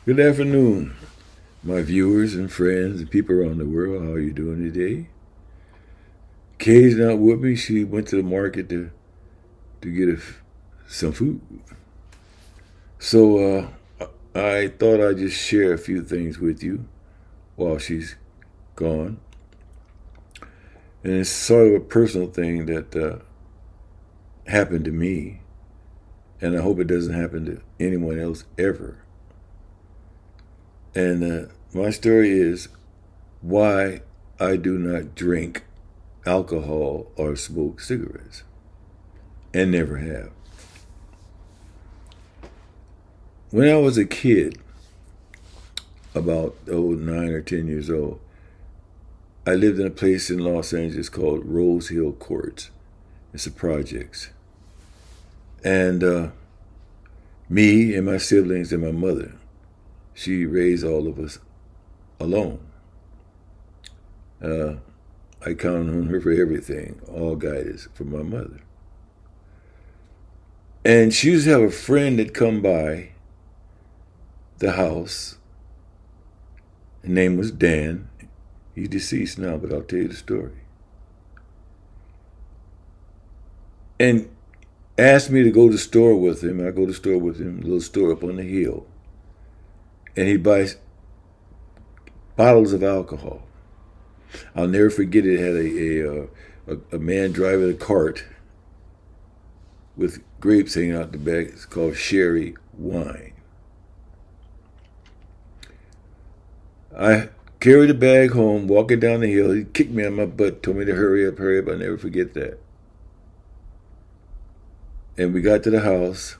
Good afternoon, my viewers and friends and people around the world. How are you doing today? Kay's not with me. She went to the market to get some food. So I thought I'd just share a few things with you while she's gone. And it's sort of a personal thing that happened to me, and I hope it doesn't happen to anyone else ever. And my story is why I do not drink alcohol or smoke cigarettes, and never have. When I was a kid, about 9 or 10 years old, I lived in a place in Los Angeles called Rose Hill Courts. It's a projects. And me and my siblings and my mother, she raised all of us alone. I counted on her for everything, all guidance from my mother. And she used to have a friend that come by the house. His name was Dan. He's deceased now, but I'll tell you the story. And asked me to go to the store with him. I go to the store with him, a little store up on the hill. And he'd buy bottles of alcohol. I'll never forget it. It had a man driving a cart with grapes hanging out the back. It's called sherry wine. I carried the bag home, walking down the hill. He kicked me on my butt, told me to hurry up, hurry up. I'll never forget that. And we got to the house,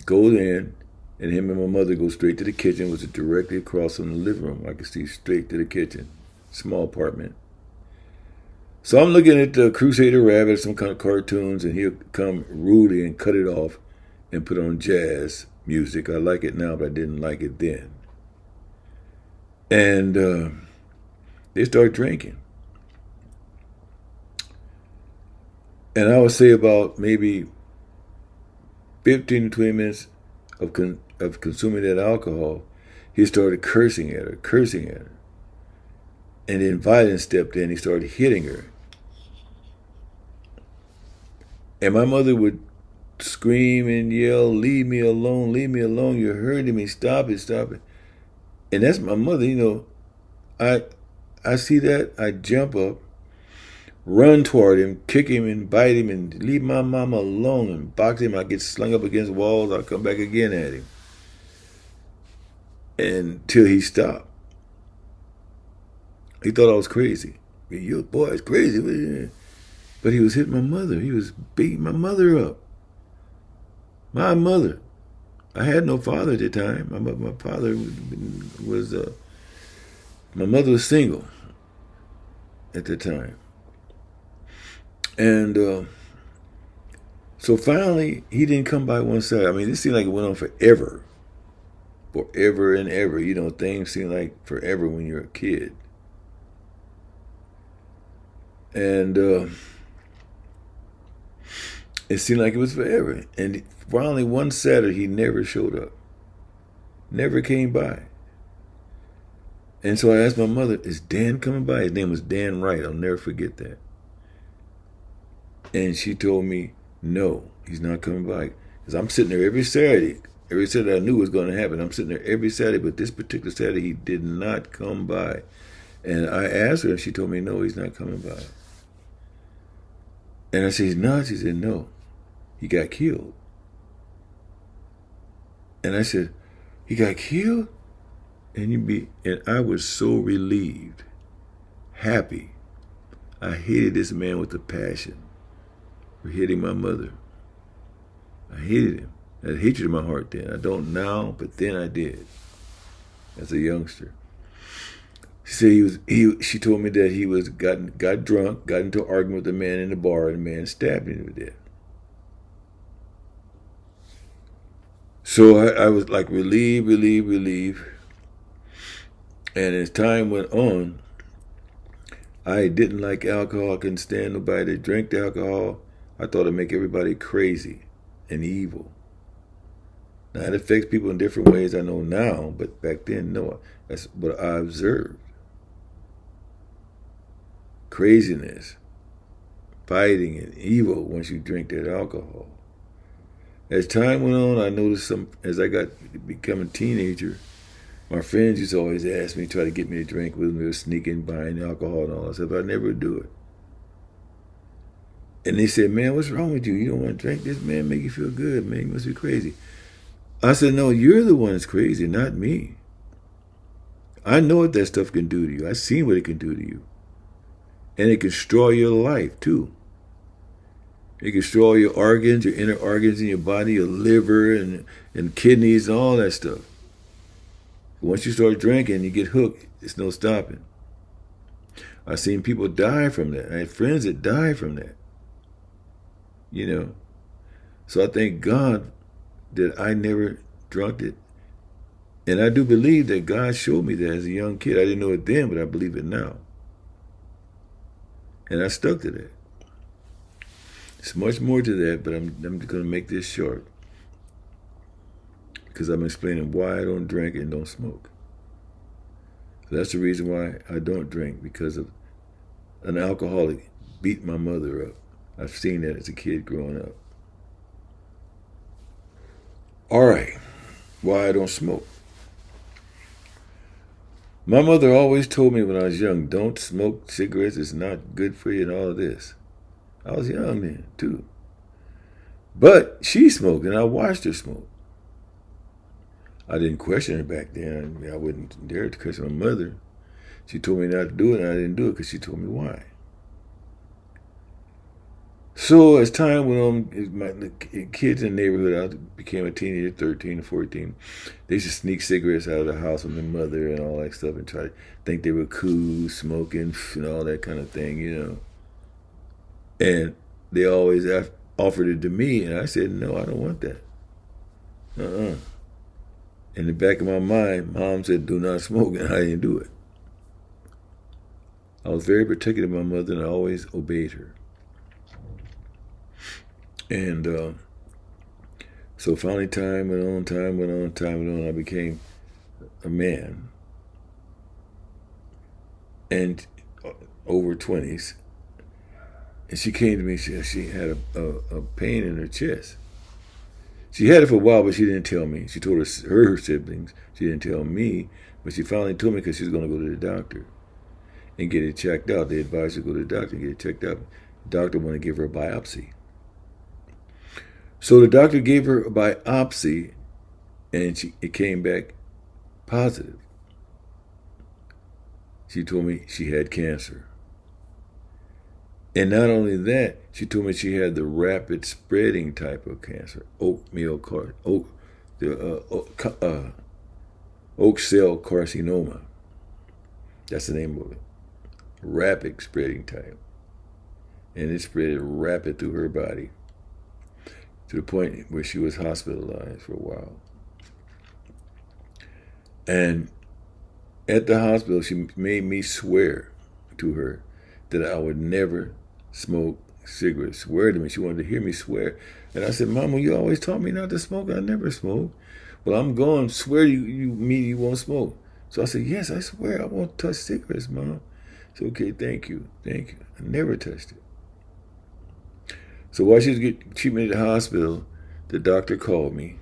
go in, and him and my mother go straight to the kitchen, which was directly across from the living room. I could see straight to the kitchen, small apartment. So I'm looking at the Crusader Rabbit, some kind of cartoons, and he'll come rudely and cut it off and put on jazz music. I like it now, but I didn't like it then. And they start drinking. And I would say about maybe 15 to 20 minutes of consuming that alcohol, he started cursing at her. And then violence stepped in. He started hitting her. And my mother would scream and yell, leave me alone, you're hurting me, stop it, stop it. And that's my mother, I see that, I jump up, run toward him, kick him and bite him and leave my mama alone and box him. I get slung up against walls, I'll come back again at him. Until he stopped. He thought I was crazy. Your boy is crazy. But he was hitting my mother. He was beating my mother up. My mother. I had no father at the time. My father was, my mother was single at the time. And so finally, he didn't come by one side. I mean, this seemed like it went on forever. Forever and ever. Things seem like forever when you're a kid. And it seemed like it was forever. And finally, one Saturday, he never showed up. Never came by. And so I asked my mother, is Dan coming by? His name was Dan Wright. I'll never forget that. And she told me, no, he's not coming by. Because I'm sitting there every Saturday. Every Saturday I knew it was going to happen. I'm sitting there every Saturday, but this particular Saturday he did not come by. And I asked her, and she told me, no, he's not coming by. And I said, he's not? She said, no, he got killed. And I said, he got killed? And I was so relieved, happy. I hated this man with a passion for hitting my mother. I hated him. I had hatred in my heart then. I don't now, but then I did as a youngster. She said she told me that he got drunk, got into an argument with a man in the bar, and the man stabbed him to death. So I was like relieved. And as time went on, I didn't like alcohol. I couldn't stand nobody that drank the alcohol. I thought it'd make everybody crazy and evil. Now, it affects people in different ways, I know now, but back then, no. That's what I observed. Craziness, fighting, and evil once you drink that alcohol. As time went on, I noticed as I got to become a teenager, my friends used to always ask me, try to get me to drink with them. They were sneaking, buying alcohol and all that stuff. I never would do it. And they said, man, what's wrong with you? You don't want to drink this, man, make you feel good, man. You must be crazy. I said, no, you're the one that's crazy, not me. I know what that stuff can do to you. I've seen what it can do to you. And it can destroy your life, too. It can destroy your organs, your inner organs in your body, your liver and kidneys and all that stuff. Once you start drinking, you get hooked. It's no stopping. I've seen people die from that. I had friends that died from that. You know. So I thank God that I never drunk it. And I do believe that God showed me that as a young kid. I didn't know it then, but I believe it now. And I stuck to that. There's much more to that, but I'm going to make this short. Because I'm explaining why I don't drink and don't smoke. That's the reason why I don't drink, because of an alcoholic beat my mother up. I've seen that as a kid growing up. All right, why I don't smoke. My mother always told me when I was young, don't smoke cigarettes, it's not good for you and all of this. I was young then, too. But she smoked, and I watched her smoke. I didn't question her back then. I wouldn't dare to question my mother. She told me not to do it, and I didn't do it because she told me why. So as time went on, my kids in the neighborhood, I became a teenager, 13 or 14. They used to sneak cigarettes out of the house with their mother and all that stuff and try to think they were cool, smoking and all that kind of thing, you know. And they always offered it to me, and I said, no, I don't want that. In the back of my mind, Mom said, do not smoke, and I didn't do it. I was very particular of my mother, and I always obeyed her. And so finally time went on, I became a man. And over 20s. And she came to me, she had a pain in her chest. She had it for a while, but she didn't tell me. She told her siblings. She didn't tell me, but she finally told me because she was going to go to the doctor and get it checked out. They advised her to go to the doctor and get it checked out. The doctor wanted to give her a biopsy. So the doctor gave her a biopsy, and it came back positive. She told me she had cancer. And not only that, she told me she had the rapid spreading type of cancer, oak cell carcinoma. That's the name of it. Rapid spreading type. And it spread rapid through her body to the point where she was hospitalized for a while. And at the hospital, she made me swear to her that I would never smoke cigarettes. Swear to me. She wanted to hear me swear. And I said, Mama, you always taught me not to smoke. I never smoke. Well, I'm going, swear you mean you won't smoke. So I said, yes, I swear I won't touch cigarettes, Mom. She said, okay, thank you. I never touched it. So while she was getting treatment at the hospital, the doctor called me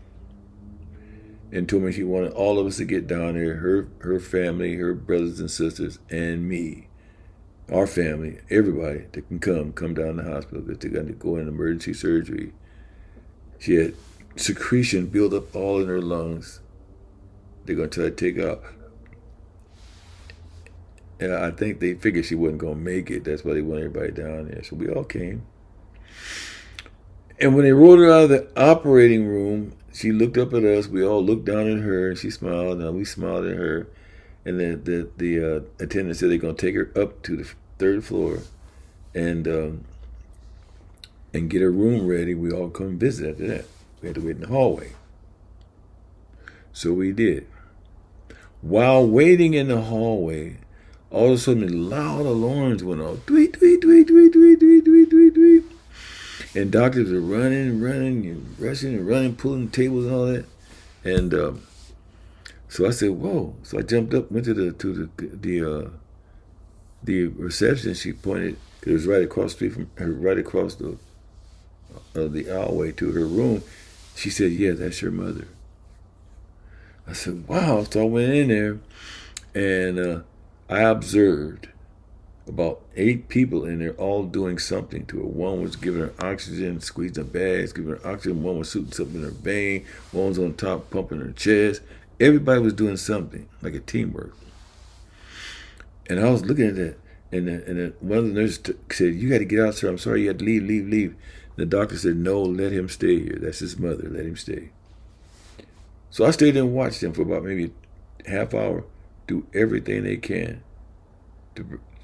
and told me she wanted all of us to get down there, her family, her brothers and sisters, and me. Our family, everybody that can come down to the hospital because they're going to go in emergency surgery. She had secretion built up all in her lungs. They're going to try to take out. And I think they figured she wasn't going to make it. That's why they want everybody down there. So we all came. And when they rolled her out of the operating room, she looked up at us. We all looked down at her, and she smiled, and we smiled at her. And the attendant said they're going to take her up to the 3rd floor and get her room ready. We all come visit after that. We had to wait in the hallway. So we did. While waiting in the hallway, all of a sudden loud alarms went off. Tweet, tweet, tweet, tweet, tweet, tweet, tweet, tweet, tweet. And doctors are running, and rushing and running, pulling tables and all that. And so I said, "Whoa!" So I jumped up, went to the reception. She pointed. It was right across the street from her, right across the aisleway to her room. She said, "Yeah, that's your mother." I said, "Wow!" So I went in there, and I observed about 8 people in there, all doing something to her. One was giving her oxygen, squeezing her bags, giving her oxygen. One was shooting something in her vein. One was on top, pumping her chest. Everybody was doing something, like a teamwork. And I was looking at that, and one of the nurses said, "You got to get out, sir. I'm sorry, you had to leave, leave, leave." The doctor said, "No, let him stay here. That's his mother. Let him stay." So I stayed there and watched them for about maybe a half hour, do everything they can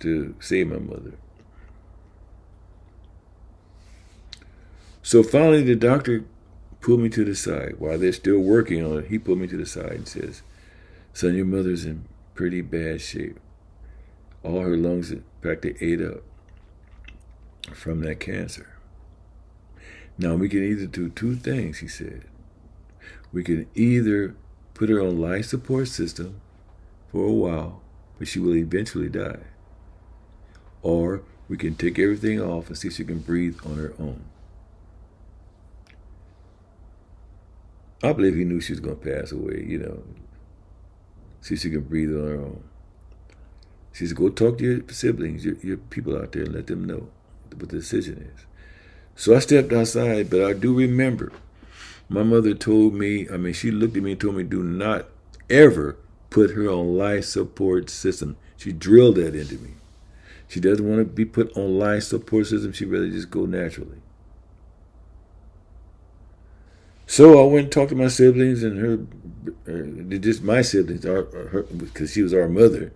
to save my mother. So finally, the doctor pulled me to the side. While they're still working on it, he pulled me to the side and says, "Son, your mother's in pretty bad shape. All her lungs are practically ate up from that cancer. Now, we can either do 2 things," he said. "We can either put her on life support system for a while, but she will eventually die. Or we can take everything off and see if she can breathe on her own." I believe he knew she was going to pass away, see if she can breathe on her own. She said, "Go talk to your siblings, your people out there, and let them know what the decision is." So I stepped outside, but I do remember my mother told me, she looked at me and told me, "Do not ever put her on life support system." She drilled that into me. She doesn't want to be put on life support system. She'd rather just go naturally. So I went and talked to my siblings and just my siblings, because she was our mother.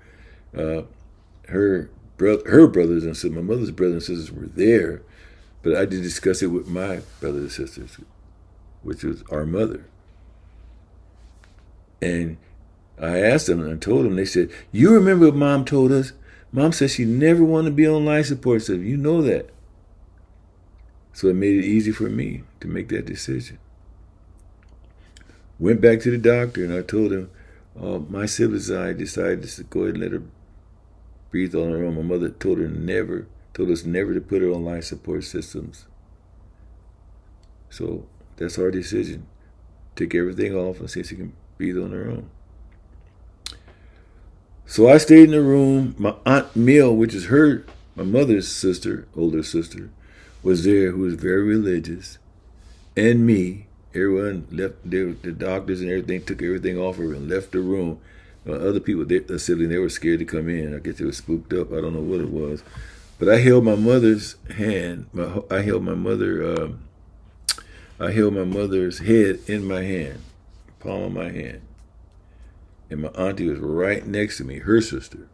Her brothers and sisters, my mother's brothers and sisters were there, but I did discuss it with my brothers and sisters, which was our mother. And I asked them and I told them, they said, "You remember what Mom told us? Mom said she never wanted to be on life support system. You know that." So it made it easy for me to make that decision. Went back to the doctor and I told him, my siblings and I decided to go ahead and let her breathe on her own. My mother told us never to put her on life support systems. So that's our decision. Take everything off and see if she can breathe on her own. So I stayed in the room. My Aunt Mill, which is my mother's sister, older sister, was there, who was very religious, and me. Everyone left. The doctors and everything took everything off her and left the room. Other people, the siblings, they were scared to come in. I guess they were spooked up. I don't know what it was. But I held my mother's hand. I held my mother's head in my hand, palm of my hand. And my auntie was right next to me, her sister.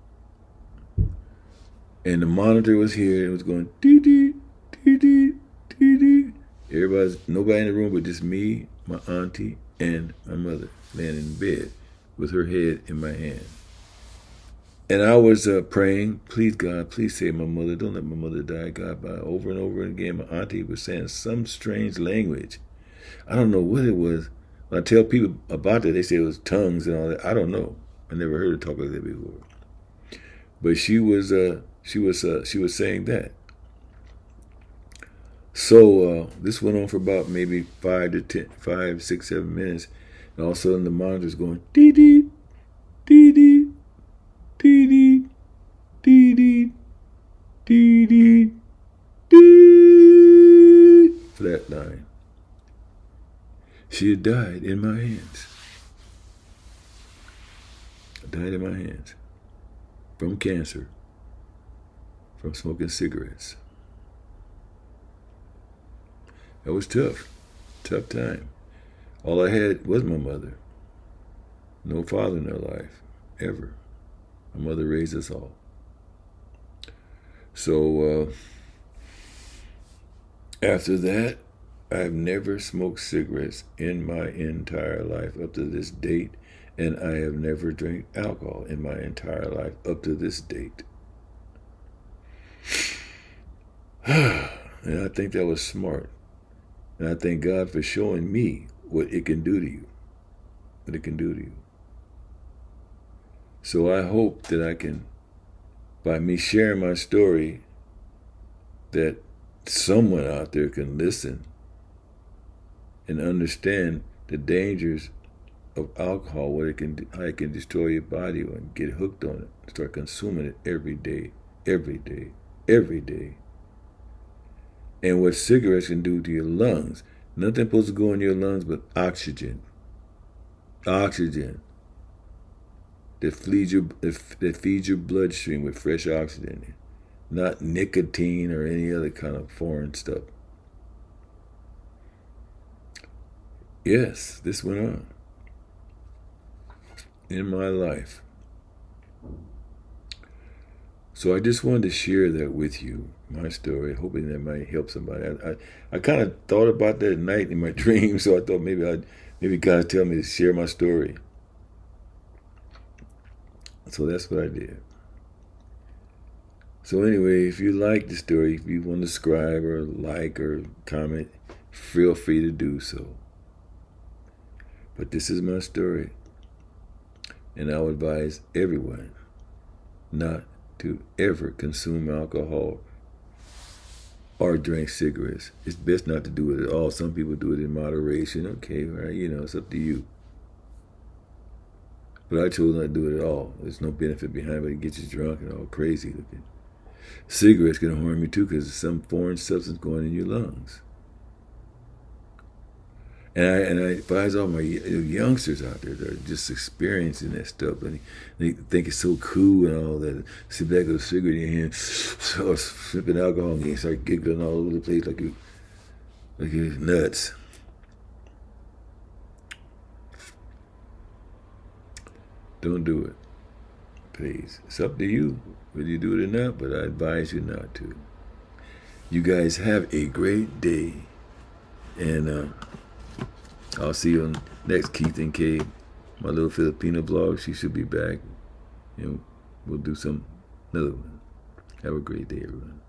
And the monitor was here and it was going dee dee dee dee dee dee. Nobody in the room but just me, my auntie, and my mother laying in bed with her head in my hand. And I was praying, "Please, God, please save my mother. Don't let my mother die, God." But over and over again, my auntie was saying some strange language. I don't know what it was. When I tell people about that, they say it was tongues and all that. I don't know. I never heard her talk like that before. But she was saying that. So this went on for about maybe 5, 6, 7 minutes, and all of a sudden the monitor's going dee dee dee dee dee dee dee dee dee dee dee. Flat line. She had died in my hands. Died in my hands from cancer, from smoking cigarettes. That was tough time. All I had was my mother. No father in her life, ever. My mother raised us all. So after that, I've never smoked cigarettes in my entire life up to this date, and I have never drank alcohol in my entire life up to this date. And I think that was smart. And I thank God for showing me what it can do to you. what it can do to you. So I hope that I can, by me sharing my story, that someone out there can listen and understand the dangers of alcohol, what it can, how it can destroy your body, and get hooked on it, start consuming it every day, every day, every day. And what cigarettes can do to your lungs. Nothing supposed to go in your lungs but oxygen. Oxygen. That feeds your bloodstream with fresh oxygen. Not nicotine or any other kind of foreign stuff. Yes, this went on in my life. So I just wanted to share that with you, my story, hoping that might help somebody. I kind of thought about that at night in my dreams, so I thought maybe God tell me to share my story. So that's what I did. So anyway, if you like the story, if you want to subscribe or like or comment, feel free to do so. But this is my story. And I would advise everyone not to ever consume alcohol or drink cigarettes. It's best not to do it at all. Some people do it in moderation. Okay, right? It's up to you. But I chose not to do it at all. There's no benefit behind it. It gets you drunk and all crazy looking. Cigarettes can harm you too because there's some foreign substance going in your lungs. And I advise all my youngsters out there that are just experiencing that stuff, and they think it's so cool and all that. Sit back with a cigarette in your hand, start sipping alcohol, and you start giggling all over the place like you're nuts. Don't do it, please. It's up to you whether you do it or not, but I advise you not to. You guys have a great day, and I'll see you on next Keith and Kay, my little Filipino vlog. She should be back, and we'll do another one. Have a great day, everyone.